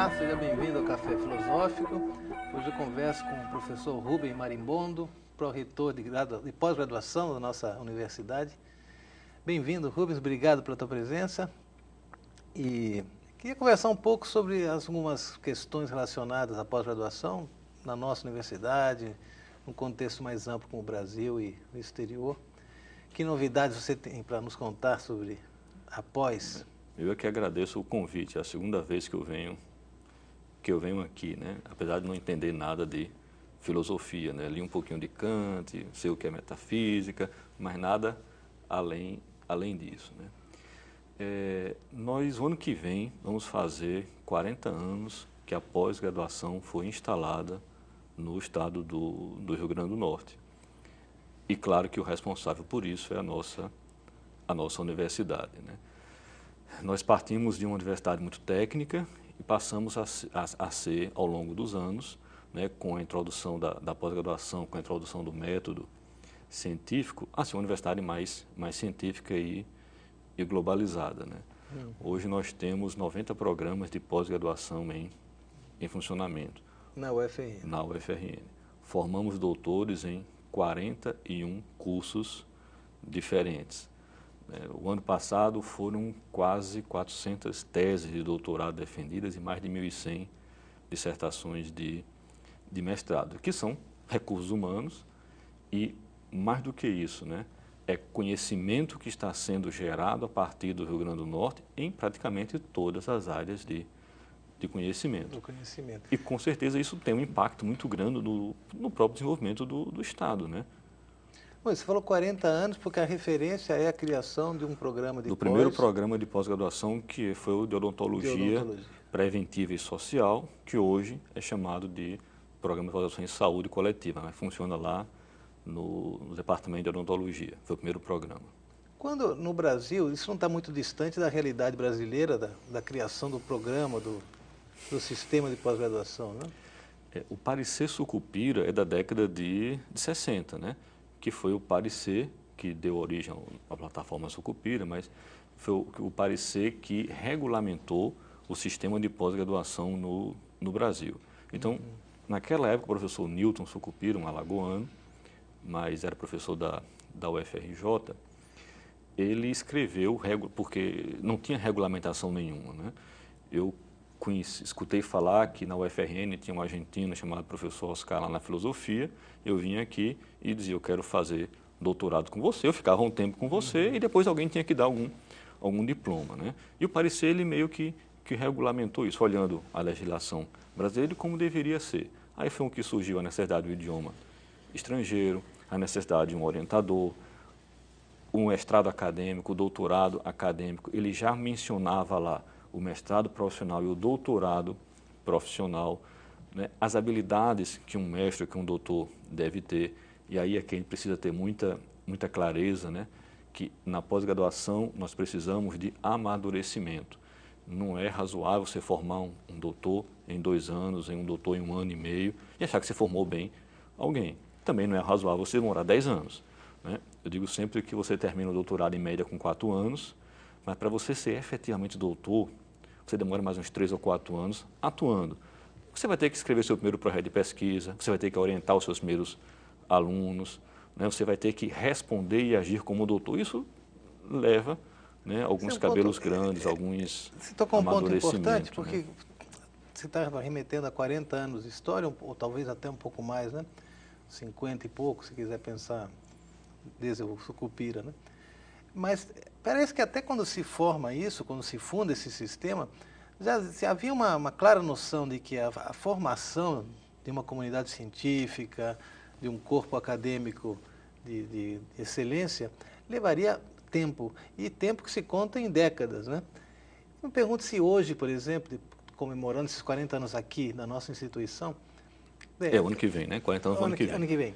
Olá, seja bem-vindo ao Café Filosófico. Hoje eu converso com o professor Rubem Marimbondo, pró-reitor de pós-graduação da nossa universidade. Bem-vindo, Rubens, obrigado pela tua presença. E queria conversar um pouco sobre algumas questões relacionadas à pós-graduação na nossa universidade, num contexto mais amplo como o Brasil e o exterior. Que novidades você tem para nos contar sobre a pós? Eu é que agradeço o convite, é a segunda vez que eu venho aqui, né? Apesar de não entender nada de filosofia, né? Li um pouquinho de Kant, sei o que é metafísica, mas nada além disso, né? Nós, o ano que vem, vamos fazer 40 anos que a pós-graduação foi instalada no estado do Rio Grande do Norte. E claro que o responsável por isso é a nossa universidade, né? Nós partimos de uma universidade muito técnica e passamos a ser, ao longo dos anos, né, com a introdução da pós-graduação, com a introdução do método científico, a ser uma universidade mais científica e globalizada, né? Hoje nós temos 90 programas de pós-graduação em funcionamento. Na UFRN. Na UFRN. Formamos doutores em 41 cursos diferentes. O ano passado foram quase 400 teses de doutorado defendidas e mais de 1.100 dissertações de mestrado, que são recursos humanos e, mais do que isso, né, é conhecimento que está sendo gerado a partir do Rio Grande do Norte em praticamente todas as áreas de conhecimento. Do conhecimento. E, com certeza, isso tem um impacto muito grande no próprio desenvolvimento do Estado, né? Bom, você falou 40 anos porque a referência é a criação de um programa de primeiro programa de pós-graduação, que foi o de odontologia preventiva e social, que hoje é chamado de Programa de Pós-Graduação em Saúde Coletiva, mas funciona lá no Departamento de Odontologia. Foi o primeiro programa. Quando no Brasil, isso não está muito distante da realidade brasileira, da criação do programa, do sistema de pós-graduação, né? O parecer Sucupira é da década de 60, né? Que foi o parecer que deu origem à plataforma Sucupira, mas foi o parecer que regulamentou o sistema de pós-graduação no Brasil. Então, naquela época, o professor Newton Sucupira, um alagoano, mas era professor da UFRJ, ele escreveu, porque não tinha regulamentação nenhuma, né? Eu escutei falar que na UFRN tinha um argentino chamado professor Oscar lá na filosofia. Eu vinha aqui e dizia, eu quero fazer doutorado com você. Eu ficava um tempo com você e depois alguém tinha que dar algum diploma, né? E o parecer, ele meio que regulamentou isso, olhando a legislação brasileira como deveria ser. Aí foi o que surgiu a necessidade do idioma estrangeiro, a necessidade de um orientador, um mestrado acadêmico, o doutorado acadêmico. Ele já mencionava lá o mestrado profissional e o doutorado profissional, né? As habilidades que um mestre, que um doutor deve ter, e aí é que a gente precisa ter muita clareza, né? Que na pós-graduação nós precisamos de amadurecimento. Não é razoável você formar um doutor em 2 anos, um doutor em 1 ano e meio, e achar que você formou bem alguém. Também não é razoável você demorar 10 anos, né? Eu digo sempre que você termina o doutorado em média com 4 anos, mas para você ser efetivamente doutor, você demora mais uns 3 ou 4 anos atuando. Você vai ter que escrever seu primeiro projeto de pesquisa, você vai ter que orientar os seus primeiros alunos, né? Você vai ter que responder e agir como doutor. Isso leva, né, alguns cabelos grandes, alguns Você tocou um ponto importante, né? porque você está remetendo a 40 anos de história, ou talvez até um pouco mais, né? 50 e pouco, se quiser pensar, desde o Sucupira, né? Mas parece que até quando se forma isso, quando se funda esse sistema, já havia uma clara noção de que a formação de uma comunidade científica, de um corpo acadêmico de excelência, levaria tempo, e tempo que se conta em décadas, né? Eu me pergunto se hoje, por exemplo, comemorando esses 40 anos aqui na nossa instituição... o ano que vem, né? 40 anos no ano que vem. Ano que vem.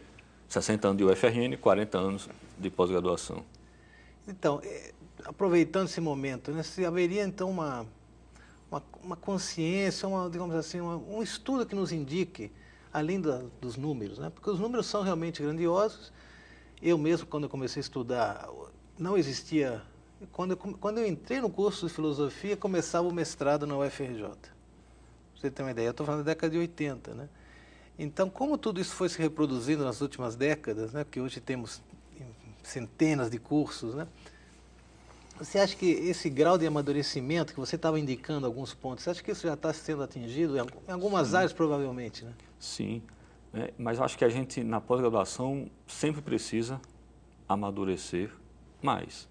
60 anos de UFRN, 40 anos de pós-graduação. Então, aproveitando esse momento, né, se haveria então uma consciência, digamos assim, um estudo que nos indique, além dos números, né? Porque os números são realmente grandiosos. Eu mesmo, quando eu comecei a estudar, não existia... Quando eu entrei no curso de filosofia, começava o mestrado na UFRJ. você ter uma ideia, eu estou falando da década de 80, né? Então, como tudo isso foi se reproduzindo nas últimas décadas, né? Porque hoje temos centenas de cursos, né? Você acha que esse grau de amadurecimento, que você estava indicando alguns pontos, você acha que isso já está sendo atingido em algumas áreas, provavelmente, né? Sim, né? Mas eu acho que a gente, na pós-graduação, sempre precisa amadurecer mais,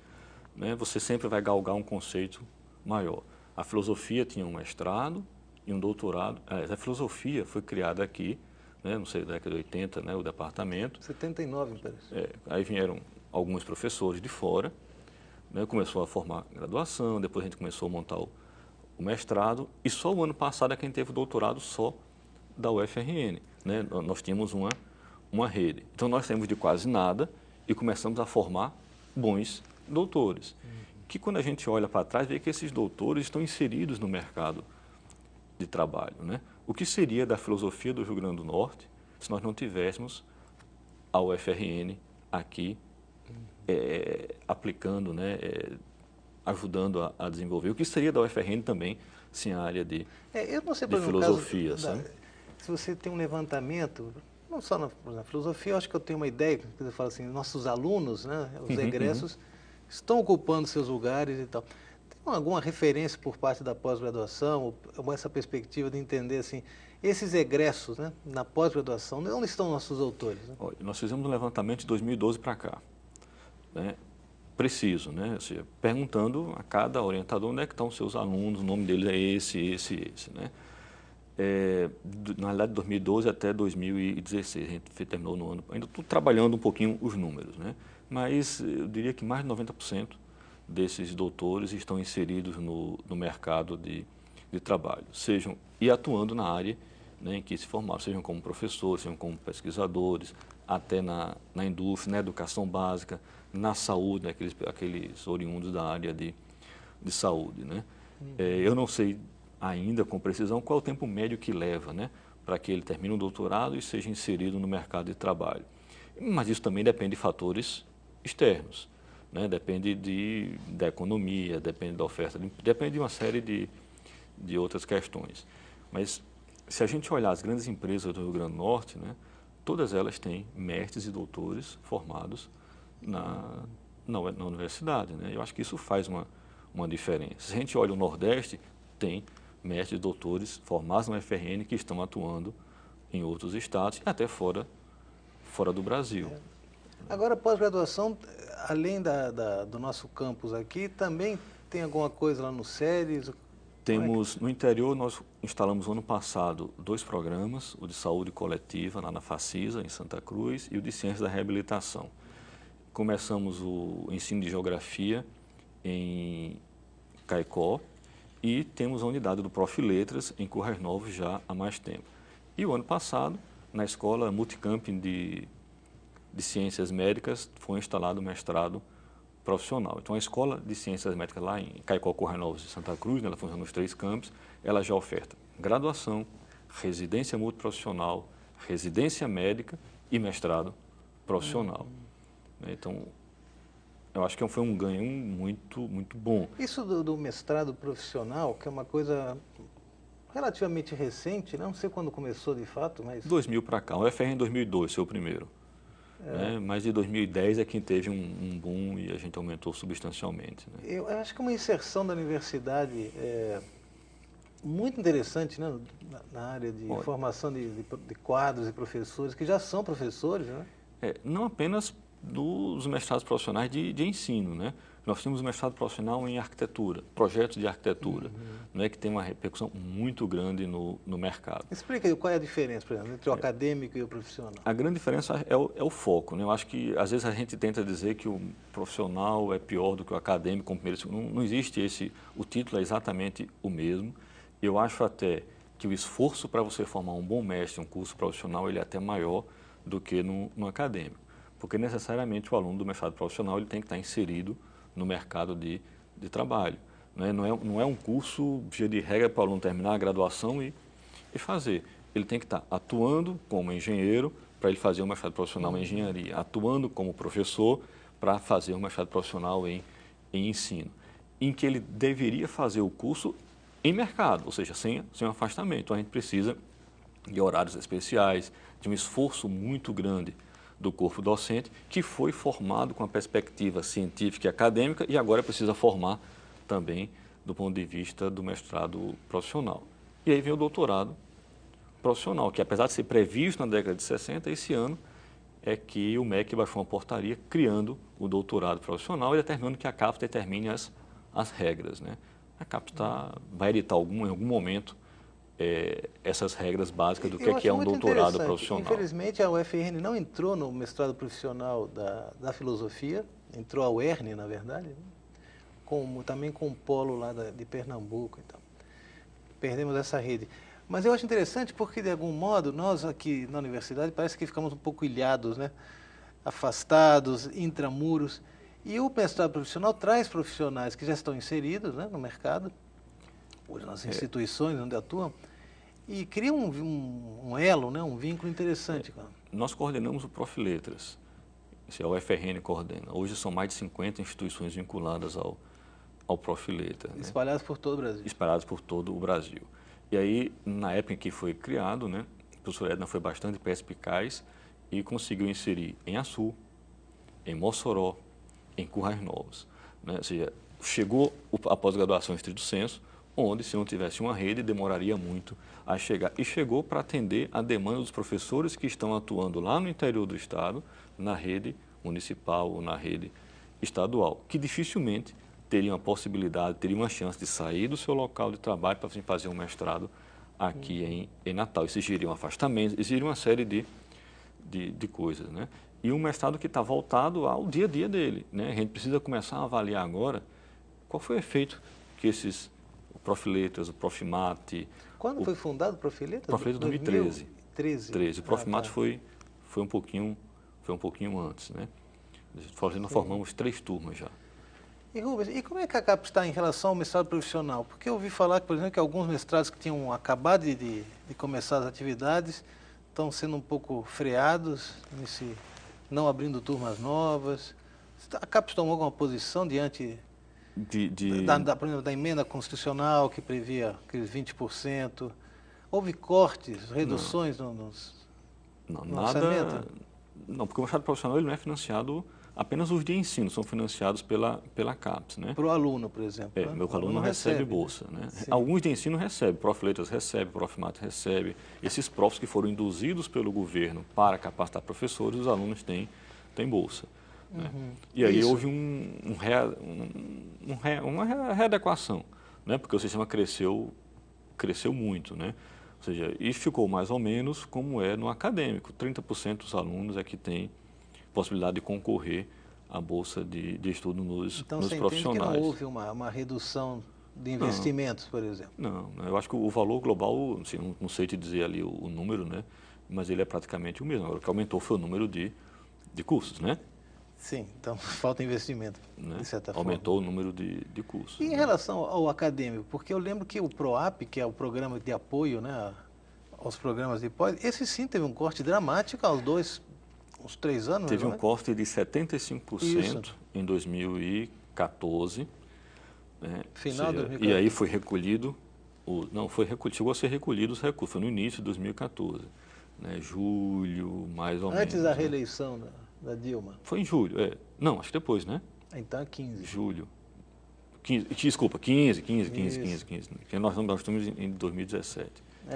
né? Você sempre vai galgar um conceito maior. A filosofia tinha um mestrado e um doutorado. A filosofia foi criada aqui, né? Não sei, da década de 80, né? O departamento. 79, me parece. Aí vieram alguns professores de fora, né? Começou a formar graduação, depois a gente começou a montar o mestrado, e só o ano passado é quem teve o doutorado só da UFRN, né? Nós tínhamos uma rede. Então nós saímos de quase nada e começamos a formar bons doutores. Que quando a gente olha para trás, vê que esses doutores estão inseridos no mercado de trabalho, né? O que seria da filosofia do Rio Grande do Norte se nós não tivéssemos a UFRN aqui aplicando, né, ajudando a desenvolver? O que seria da UFRN também sem a área de Eu não sei, por exemplo, filosofia, caso sabe? se você tem um levantamento, não só na filosofia, eu acho que eu tenho uma ideia, que você fala assim, nossos alunos, né, os egressos, estão ocupando seus lugares e tal. Tem alguma referência por parte da pós-graduação, ou essa perspectiva de entender assim, esses egressos, né, na pós-graduação, onde estão nossos autores? Né? Olha, nós fizemos um levantamento de 2012 para cá, né? Preciso, né? Ou seja, perguntando a cada orientador onde é que estão os seus alunos, o nome deles é esse, né? Na realidade, de 2012 até 2016, a gente terminou no ano, ainda estou trabalhando um pouquinho os números, né? Mas eu diria que mais de 90% desses doutores estão inseridos no mercado de trabalho, sejam e atuando na área, né, em que se formaram, sejam como professores, sejam como pesquisadores, até na indústria, na educação básica, na saúde, né, aqueles oriundos da área de saúde, né? Eu não sei ainda com precisão qual é o tempo médio que leva, né, para que ele termine um doutorado e seja inserido no mercado de trabalho. Mas isso também depende de fatores externos, né? Depende da economia, depende da oferta, depende de uma série de outras questões. Mas se a gente olhar as grandes empresas do Rio Grande do Norte, né, todas elas têm mestres e doutores formados na universidade, né? Eu acho que isso faz uma diferença. Se a gente olha o Nordeste, tem mestres e doutores formados na UFRN que estão atuando em outros estados e até fora do Brasil. Agora, pós-graduação, além do nosso campus aqui, também tem alguma coisa lá no SERES? Temos, no interior, nós instalamos no ano passado 2 programas, o de saúde coletiva, lá na Facisa, em Santa Cruz, e o de ciências da reabilitação. Começamos o ensino de geografia em Caicó e temos a unidade do Prof. Letras em Currais Novos já há mais tempo. E o ano passado, na escola Multicamping de Ciências Médicas, foi instalado o mestrado profissional. Então, a Escola de Ciências Médicas lá em Caicó, Currais Novos e Santa Cruz, né, ela funciona nos 3 campos, ela já oferta graduação, residência multiprofissional, residência médica e mestrado profissional. Então, eu acho que foi um ganho muito, muito bom. Isso do mestrado profissional, que é uma coisa relativamente recente, não sei quando começou de fato, mas... 2000 para cá, o UFRN em 2002 foi o primeiro. Né? Mas de 2010 é quem teve um boom e a gente aumentou substancialmente. Né? Eu acho que é uma inserção da universidade muito interessante, né? Na área de formação de quadros e professores, que já são professores, né? Não apenas dos mestrados profissionais de ensino, né? Nós temos o mestrado profissional em arquitetura, projetos de arquitetura, né, que tem uma repercussão muito grande no mercado. Explica aí qual é a diferença, por exemplo, entre o acadêmico e o profissional. A grande diferença é o foco, né? Eu acho que às vezes a gente tenta dizer que o profissional é pior do que o acadêmico, como primeiro, não existe esse, o título é exatamente o mesmo. Eu acho até que o esforço para você formar um bom mestre, um curso profissional, ele é até maior do que no acadêmico, porque necessariamente o aluno do mestrado profissional ele tem que estar inserido no mercado de trabalho. Né? Não é um curso, via de regra, para o aluno terminar a graduação e fazer. Ele tem que estar atuando como engenheiro para ele fazer um mestrado profissional em engenharia, atuando como professor para fazer um mestrado profissional em ensino, em que ele deveria fazer o curso em mercado, ou seja, sem um afastamento. Então, a gente precisa de horários especiais, de um esforço muito grande do corpo docente, que foi formado com a perspectiva científica e acadêmica e agora precisa formar também do ponto de vista do mestrado profissional. E aí vem o doutorado profissional, que apesar de ser previsto na década de 60, esse ano é que o MEC baixou uma portaria criando o doutorado profissional e determinando que a CAPES determine as regras, né? A CAPES vai editar em algum momento essas regras básicas do que é um doutorado profissional. Infelizmente, a UFRN não entrou no mestrado profissional da filosofia, entrou a UERN, na verdade, também com o polo lá de Pernambuco. Então, perdemos essa rede. Mas eu acho interessante porque, de algum modo, nós aqui na universidade parece que ficamos um pouco ilhados, né? Afastados, intramuros. E o mestrado profissional traz profissionais que já estão inseridos, né, no mercado, hoje nas instituições onde atuam, e cria um elo, né, um vínculo interessante. Nós coordenamos o Profiletras, a UFRN coordena. Hoje são mais de 50 instituições vinculadas ao Profiletras. Né? Espalhadas por todo o Brasil. Espalhadas por todo o Brasil. E aí, na época em que foi criado, né, o professor Edna foi bastante perspicaz e conseguiu inserir em Açu, em Mossoró, em Currais Novos. Né? Ou seja, chegou a pós-graduação em estrito senso, onde, se não tivesse uma rede, demoraria muito a chegar. E chegou para atender a demanda dos professores que estão atuando lá no interior do Estado, na rede municipal ou na rede estadual, que dificilmente teriam a possibilidade, teriam uma chance de sair do seu local de trabalho para fazer um mestrado aqui em Natal. Exigiria um afastamento, exigiria uma série de coisas, né? E um mestrado que está voltado ao dia a dia dele, né? A gente precisa começar a avaliar agora qual foi o efeito que o Profiletras, o Profimate... Quando foi fundado o Profiletras? Profiletras 2013. 2013. O Profimate foi um pouquinho antes, né? Nós formamos 3 turmas já. E Rubens, e como é que a CAPES está em relação ao mestrado profissional? Porque eu ouvi falar, por exemplo, que alguns mestrados que tinham acabado de começar as atividades estão sendo um pouco freados, não abrindo turmas novas. A CAPES tomou alguma posição diante por exemplo, da emenda constitucional que previa aqueles 20%? Houve cortes, reduções no orçamento? Não, porque o mestrado profissional ele não é financiado, apenas os de ensino são financiados pela CAPES, né? Para o aluno, por exemplo. Né? Meu aluno não recebe bolsa, né? Alguns de ensino recebem, Profiletras recebe, Profimate recebe. Esses profs que foram induzidos pelo governo para capacitar professores, os alunos têm bolsa. Né? E aí houve uma readequação, né? Porque o sistema cresceu muito, né? Ou seja, e ficou mais ou menos como é no acadêmico. 30% dos alunos é que tem possibilidade de concorrer à bolsa de estudo nos profissionais. Então, você entende que não houve uma redução de investimentos, por exemplo? Não, eu acho que o valor global, assim, não sei te dizer ali o número, né? Mas ele é praticamente o mesmo. Agora, o que aumentou foi o número de cursos, né? Sim, então falta investimento, né? De certa forma. Aumentou o número de cursos. E em relação ao acadêmico, porque eu lembro que o PROAP, que é o programa de apoio, né, aos programas de pós, esse sim teve um corte dramático uns 3 anos. Teve um corte de 75% em 2014. Né? Final de 2014. E aí foi recolhido, chegou a ser recolhido os recursos, foi no início de 2014. Né? Julho, mais ou menos. Antes da reeleição da Dilma. Foi em julho, Não, acho que depois, né? Então é 15. Julho. 15. Que nós estamos em 2017.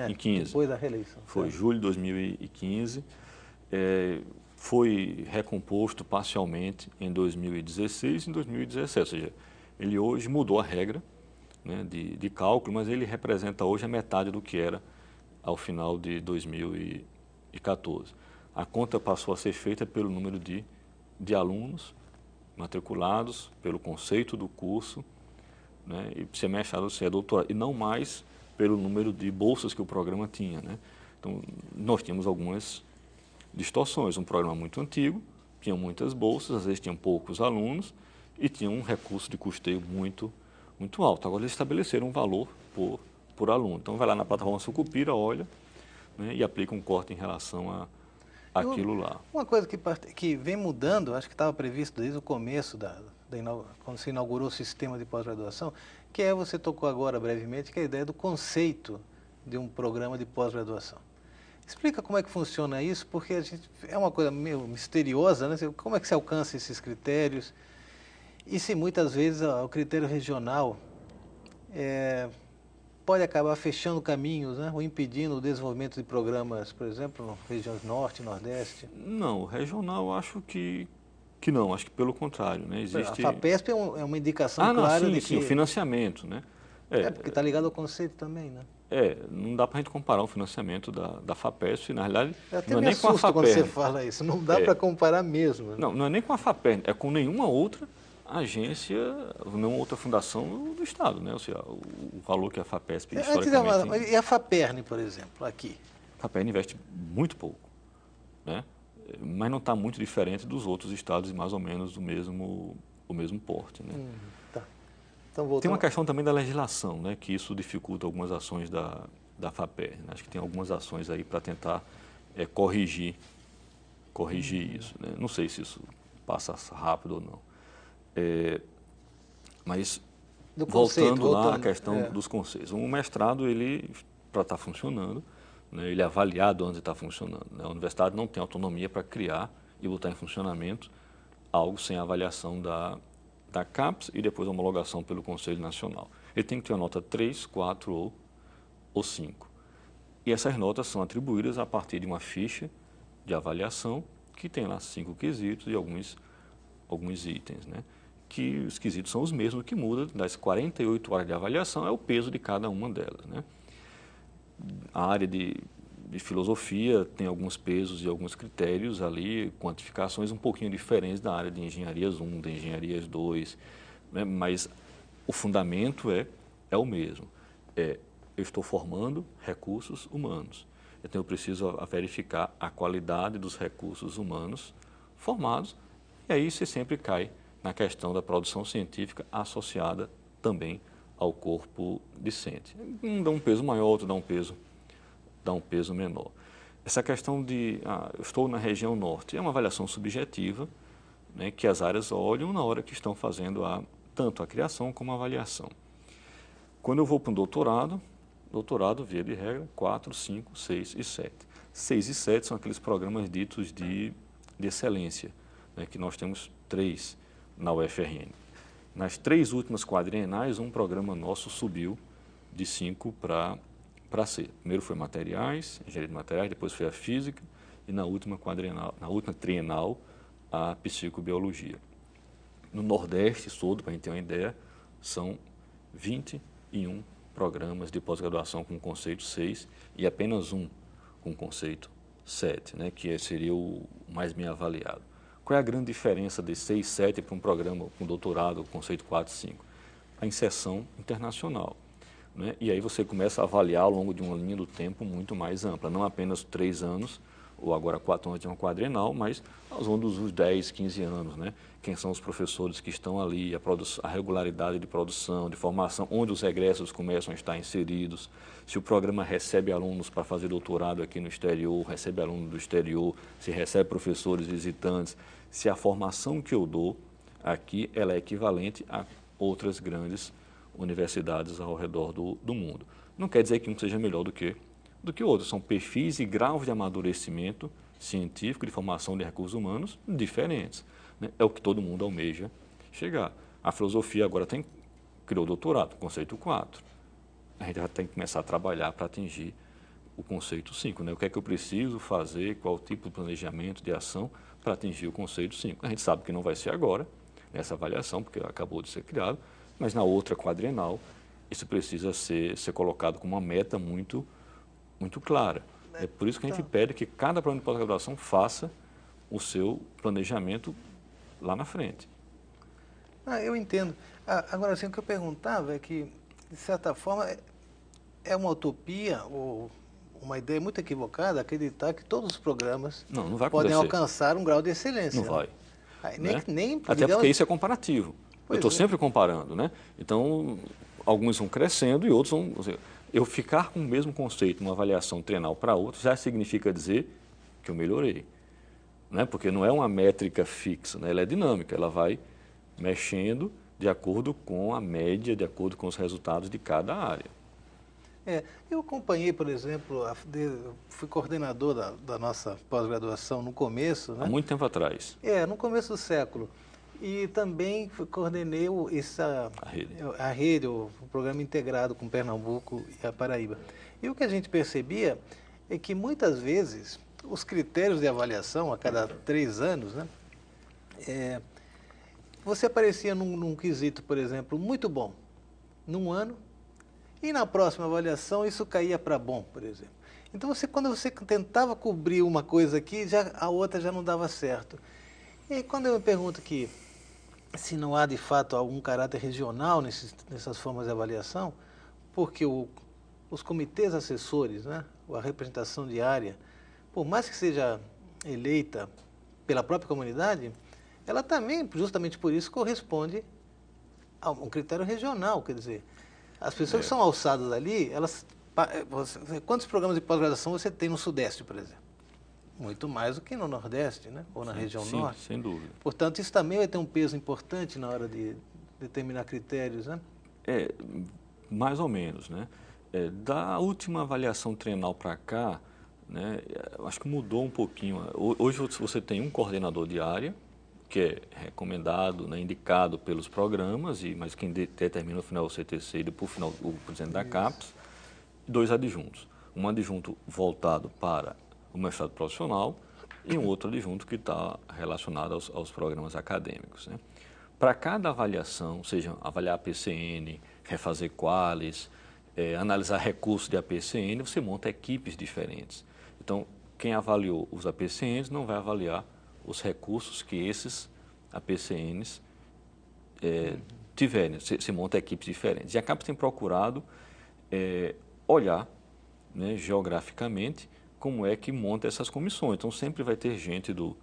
Em 15. Depois da reeleição. Foi julho de 2015. Foi recomposto parcialmente em 2016 e em 2017. Ou seja, ele hoje mudou a regra, né, de cálculo, mas ele representa hoje a metade do que era ao final de 2014. A conta passou a ser feita pelo número de alunos matriculados, pelo conceito do curso, né, e se é mestrado, se é doutorado, e não mais pelo número de bolsas que o programa tinha. Né? Então, nós tínhamos algumas distorções. Um programa muito antigo, tinha muitas bolsas, às vezes tinha poucos alunos e tinha um recurso de custeio muito alto. Agora, eles estabeleceram um valor por aluno. Então, vai lá na plataforma Sucupira, olha, né, e aplica um corte em relação aquilo lá. Uma coisa que vem mudando, acho que estava previsto desde o começo da quando se inaugurou o sistema de pós-graduação, que é, você tocou agora brevemente, que é a ideia do conceito de um programa de pós-graduação. Explica como é que funciona isso, porque é uma coisa meio misteriosa, né? Como é que se alcança esses critérios? E se muitas vezes o critério regional pode acabar fechando caminhos, né? Ou impedindo o desenvolvimento de programas, por exemplo, regiões norte, nordeste? Não, o regional eu acho que não, acho que pelo contrário, né? A FAPESP é uma indicação não, clara sim, de sim, que... o financiamento, né? porque está ligado ao conceito também, né? Não dá para a gente comparar o financiamento da FAPESP, na realidade, Eu até não é me nem com a assusto quando FAPERN. você fala isso, não dá para comparar mesmo. Né? Não é nem com a FAPERN, é com nenhuma outra agência, nenhuma outra fundação do Estado, né? Ou seja, o valor que a FAPESP historicamente... E a FAPERN, por exemplo, aqui? A FAPERN investe muito pouco, né? Mas não está muito diferente dos outros estados e mais ou menos o mesmo porte, né? Tá. Então, tem uma questão também da legislação, né? Que isso dificulta algumas ações da FAPERN. Né? Acho que tem algumas ações aí para tentar corrigir isso, né? Não sei se isso passa rápido ou não. Mas voltando lá à questão dos conceitos. Um mestrado, ele, para estar funcionando, né, ele é avaliado antes de estar funcionando. Né? A universidade não tem autonomia para criar e botar em funcionamento algo sem avaliação da CAPES e depois homologação pelo Conselho Nacional. Ele tem que ter uma nota 3, 4 ou 5. E essas notas são atribuídas a partir de uma ficha de avaliação que tem lá 5 quesitos e alguns itens, né? Que os quesitos são os mesmos, o que muda das 48 horas de avaliação é o peso de cada uma delas, né? A área de filosofia tem alguns pesos e alguns critérios ali, quantificações um pouquinho diferentes da área de engenharias 1, de engenharias 2, né? Mas o fundamento é o mesmo. Eu estou formando recursos humanos. Então eu preciso verificar a qualidade dos recursos humanos formados, e aí você sempre cai na questão da produção científica associada também ao corpo discente. Um dá um peso maior, outro dá um peso menor. Essa questão de, eu estou na região norte, é uma avaliação subjetiva, né, que as áreas olham na hora que estão fazendo tanto a criação como a avaliação. Quando eu vou para um doutorado, via de regra, 4, 5, 6 e 7. 6 e 7 são aqueles programas ditos de excelência, né, que nós temos 3 na UFRN. Nas 3 últimas quadrienais, um programa nosso subiu de 5 para C. Primeiro foi materiais, engenharia de materiais, depois foi a física e na última trienal, a psicobiologia. No Nordeste todo, para a gente ter uma ideia, são 21 programas de pós-graduação com conceito 6 e apenas um com conceito 7, né, que seria o mais bem avaliado. Qual é a grande diferença de 6 e 7 para um programa com doutorado, conceito 4 e 5? A inserção internacional. Né? E aí você começa a avaliar ao longo de uma linha do tempo muito mais ampla, não apenas 3 anos, ou agora 4 anos de uma quadrienal, mas ao longo dos 10, 15 anos. Né? Quem são os professores que estão ali, a regularidade de produção, de formação, onde os egressos começam a estar inseridos, se o programa recebe alunos para fazer doutorado aqui no exterior, recebe alunos do exterior, se recebe professores visitantes, se a formação que eu dou aqui ela é equivalente a outras grandes universidades ao redor do mundo. Não quer dizer que um seja melhor do que o outro, são perfis e graus de amadurecimento científico, de formação de recursos humanos diferentes. Né? É o que todo mundo almeja chegar. A filosofia agora criou o doutorado, conceito 4. A gente já tem que começar a trabalhar para atingir o conceito 5. Né? O que é que eu preciso fazer, qual tipo de planejamento, de ação para atingir o conceito 5. A gente sabe que não vai ser agora, nessa avaliação, porque acabou de ser criado, mas na outra quadrienal, isso precisa ser colocado como uma meta muito clara. É por isso que a gente pede que cada programa de pós-graduação faça o seu planejamento lá na frente. Eu entendo. Agora, assim, o que eu perguntava é que, de certa forma, é uma utopia ou uma ideia muito equivocada acreditar que todos os programas não vai podem alcançar um grau de excelência. Não vai. Até porque isso é comparativo. Eu estou sempre comparando, né? Então, alguns vão crescendo e outros vão... Eu ficar com o mesmo conceito numa avaliação trienal para outra já significa dizer que eu melhorei. Né? Porque não é uma métrica fixa, né? Ela é dinâmica, ela vai mexendo de acordo com a média, de acordo com os resultados de cada área. Eu acompanhei, por exemplo, fui coordenador da nossa pós-graduação no começo, né? Há muito tempo atrás. No começo do século. E também coordenei a rede, o programa integrado com Pernambuco e a Paraíba. E o que a gente percebia é que muitas vezes os critérios de avaliação, a cada 3 anos, né? Você aparecia num quesito, por exemplo, muito bom, num ano, e na próxima avaliação isso caía para bom, por exemplo. Então, quando você tentava cobrir uma coisa aqui, a outra já não dava certo. E aí, quando eu me pergunto se não há de fato algum caráter regional nessas formas de avaliação, porque os comitês assessores, né, a representação diária, por mais que seja eleita pela própria comunidade, ela também, justamente por isso, corresponde a um critério regional, quer dizer, as pessoas que são alçadas ali, quantos programas de pós-graduação você tem no Sudeste, por exemplo? Muito mais do que no Nordeste, né? Ou na região Norte. Sem dúvida. Portanto, isso também vai ter um peso importante na hora de determinar critérios, né? Mais ou menos, né? Da última avaliação trienal para cá, né, acho que mudou um pouquinho. Hoje você tem um coordenador de área, que é recomendado, né, indicado pelos programas, mas quem determina no final é o CTC e depois final o presidente da CAPES, 2 adjuntos. Um adjunto voltado para o mestrado profissional e um outro adjunto que está relacionado aos programas acadêmicos, né? Para cada avaliação, seja avaliar a APCN, refazer qualis, analisar recursos de APCN, você monta equipes diferentes. Então, quem avaliou os APCNs não vai avaliar os recursos que esses APCNs tiverem. Você monta equipes diferentes. E a CAPES tem procurado olhar, né, geograficamente como é que monta essas comissões. Então, sempre vai ter gente do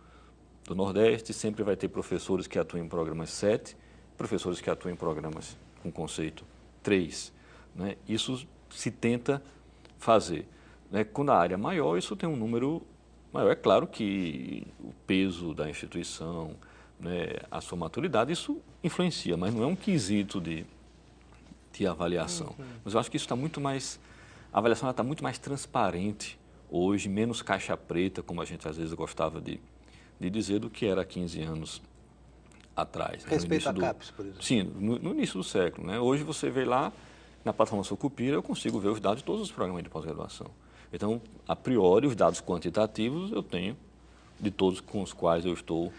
Nordeste, sempre vai ter professores que atuam em programas 7, professores que atuam em programas com conceito 3. Né? Isso se tenta fazer. Né? Quando a área é maior, isso tem um número maior. É claro que o peso da instituição, né, a sua maturidade, isso influencia, mas não é um quesito de avaliação. Mas eu acho que isso está muito mais... A avaliação está muito mais transparente hoje, menos caixa preta, como a gente às vezes gostava de dizer, do que era há 15 anos atrás. Né? Respeito à CAPES, por exemplo. Sim, no início do século. Né? Hoje você vê lá, na plataforma Sucupira, eu consigo ver os dados de todos os programas de pós-graduação. Então, a priori, os dados quantitativos eu tenho de todos com os quais eu estou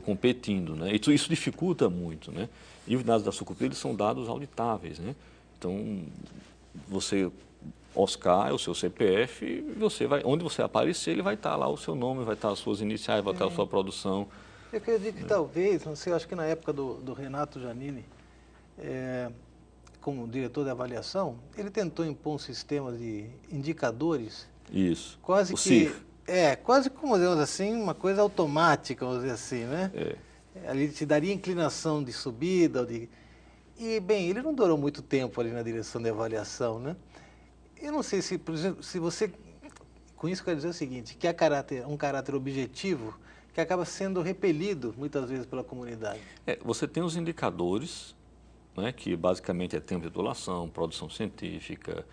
competindo. Né? Isso dificulta muito. Né? E os dados da Sucupira são dados auditáveis. Né? Então, Oscar é o seu CPF, e onde você aparecer, ele vai estar lá o seu nome, vai estar as suas iniciais, vai estar a sua produção. Eu acredito que talvez, não sei, acho que na época do Renato Giannini, como diretor de avaliação, ele tentou impor um sistema de indicadores. Isso. Quase como, digamos assim, uma coisa automática, vamos dizer assim, né? Ali te daria inclinação de subida, E, bem, ele não durou muito tempo ali na direção de avaliação, né? Eu não sei se, por exemplo, se você... Com isso eu quero dizer o seguinte, que há um caráter objetivo que acaba sendo repelido, muitas vezes, pela comunidade. Você tem os indicadores, né, que basicamente é tempo de titulação, produção científica,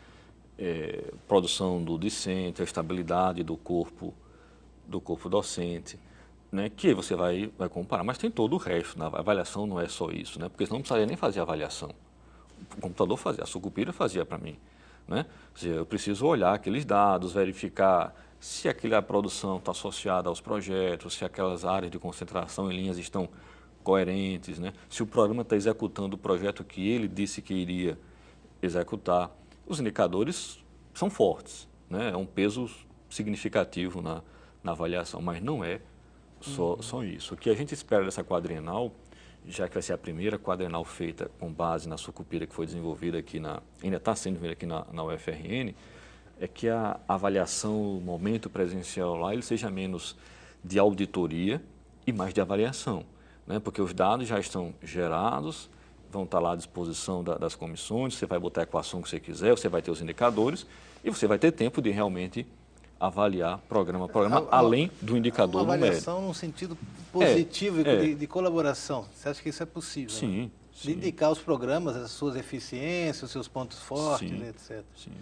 produção do discente, a estabilidade do corpo docente, né, que você vai comparar. Mas tem todo o resto, né? A avaliação não é só isso, né, porque senão não precisaria nem fazer avaliação. O computador fazia, a Sucupira fazia para mim. Né? Ou seja, eu preciso olhar aqueles dados, verificar se aquela produção está associada aos projetos, se aquelas áreas de concentração em linhas estão coerentes, né? Se o programa está executando o projeto que ele disse que iria executar. Os indicadores são fortes, né? É um peso significativo na avaliação, mas não é só isso. O que a gente espera dessa quadrienal, já que vai ser a primeira quadrienal feita com base na Sucupira que foi desenvolvida aqui ainda está sendo desenvolvida aqui na UFRN, é que a avaliação, o momento presencial lá, ele seja menos de auditoria e mais de avaliação, né? Porque os dados já estão gerados, vão estar lá à disposição das comissões, você vai botar a equação que você quiser, você vai ter os indicadores e você vai ter tempo de realmente avaliar programa a programa, além do indicador numérico. Uma numérico. avaliação num sentido positivo de colaboração. Você acha que isso é possível? Sim, né? sim. De indicar os programas, as suas eficiências, os seus pontos fortes, Sim, etc. sim.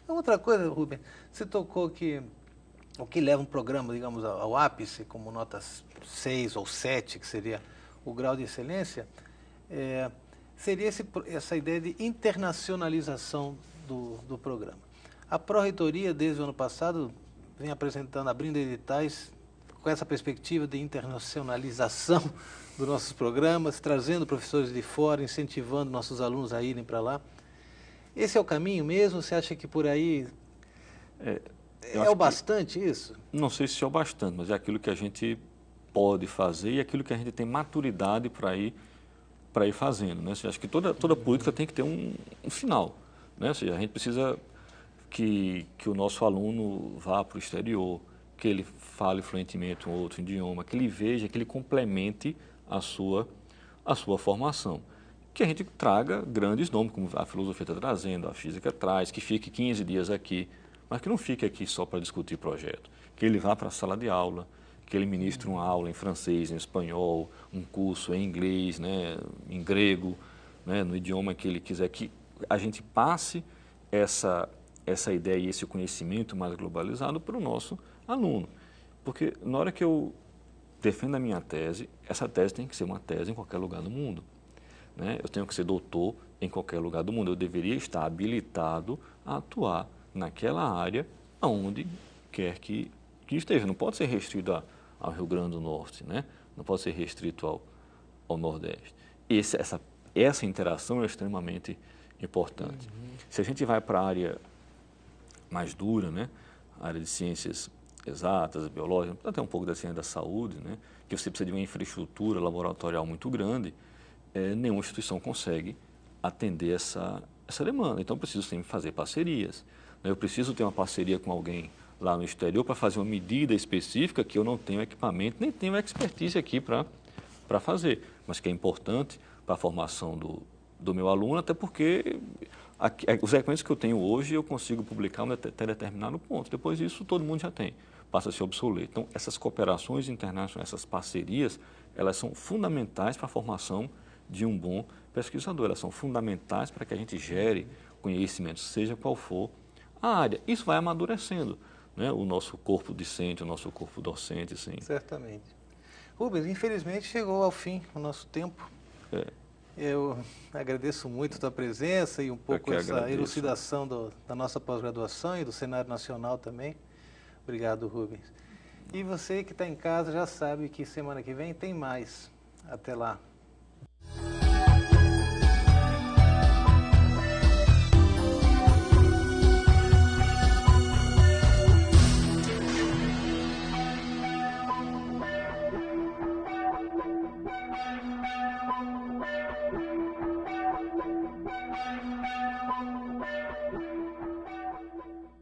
Outra coisa, Rubem, você tocou que o que leva um programa, digamos, ao ápice, como notas 6 ou 7, que seria o grau de excelência, seria essa ideia de internacionalização do programa. A Pró-Reitoria, desde o ano passado, vem apresentando, abrindo editais com essa perspectiva de internacionalização dos nossos programas, trazendo professores de fora, incentivando nossos alunos a irem para lá. Esse é o caminho mesmo? Você acha que por aí é o bastante isso? Não sei se é o bastante, mas é aquilo que a gente pode fazer e aquilo que a gente tem maturidade para ir fazendo. Né? Acho que toda política tem que ter um final. Né? Ou seja, a gente precisa que o nosso aluno vá para o exterior, que ele fale fluentemente um outro idioma, que ele veja, que ele complemente a sua formação. Que a gente traga grandes nomes, como a filosofia está trazendo, a física traz, que fique 15 dias aqui, mas que não fique aqui só para discutir projeto. Que ele vá para a sala de aula, que ele ministre uma aula em francês, em espanhol, um curso em inglês, né, em grego, né, no idioma que ele quiser, que a gente passe essa ideia e esse conhecimento mais globalizado para o nosso aluno. Porque na hora que eu defendo a minha tese, essa tese tem que ser uma tese em qualquer lugar do mundo. Né? Eu tenho que ser doutor em qualquer lugar do mundo. Eu deveria estar habilitado a atuar naquela área onde quer que esteja. Não pode ser restrito ao Rio Grande do Norte, né? Não pode ser restrito ao Nordeste. Essa interação é extremamente importante. Se a gente vai para a área mais dura, né? A área de ciências exatas, biológicas, até um pouco da ciência da saúde, né? Que você precisa de uma infraestrutura laboratorial muito grande, nenhuma instituição consegue atender essa demanda. Então, eu preciso sempre fazer parcerias. Né? Eu preciso ter uma parceria com alguém lá no exterior para fazer uma medida específica que eu não tenho equipamento, nem tenho expertise aqui para fazer, mas que é importante para a formação do meu aluno, até porque os equipamentos que eu tenho hoje eu consigo publicar até determinado ponto. Depois disso, todo mundo já tem, passa a ser obsoleto. Então, essas cooperações internacionais, essas parcerias, elas são fundamentais para a formação de um bom pesquisador. Elas são fundamentais para que a gente gere conhecimento, seja qual for a área. Isso vai amadurecendo, né? O nosso corpo discente, o nosso corpo docente. Sim. Certamente. Rubens, infelizmente chegou ao fim o nosso tempo. Eu agradeço muito a tua presença e um pouco essa elucidação da nossa pós-graduação e do cenário nacional também. Obrigado, Rubens. E você que está em casa já sabe que semana que vem tem mais. Até lá.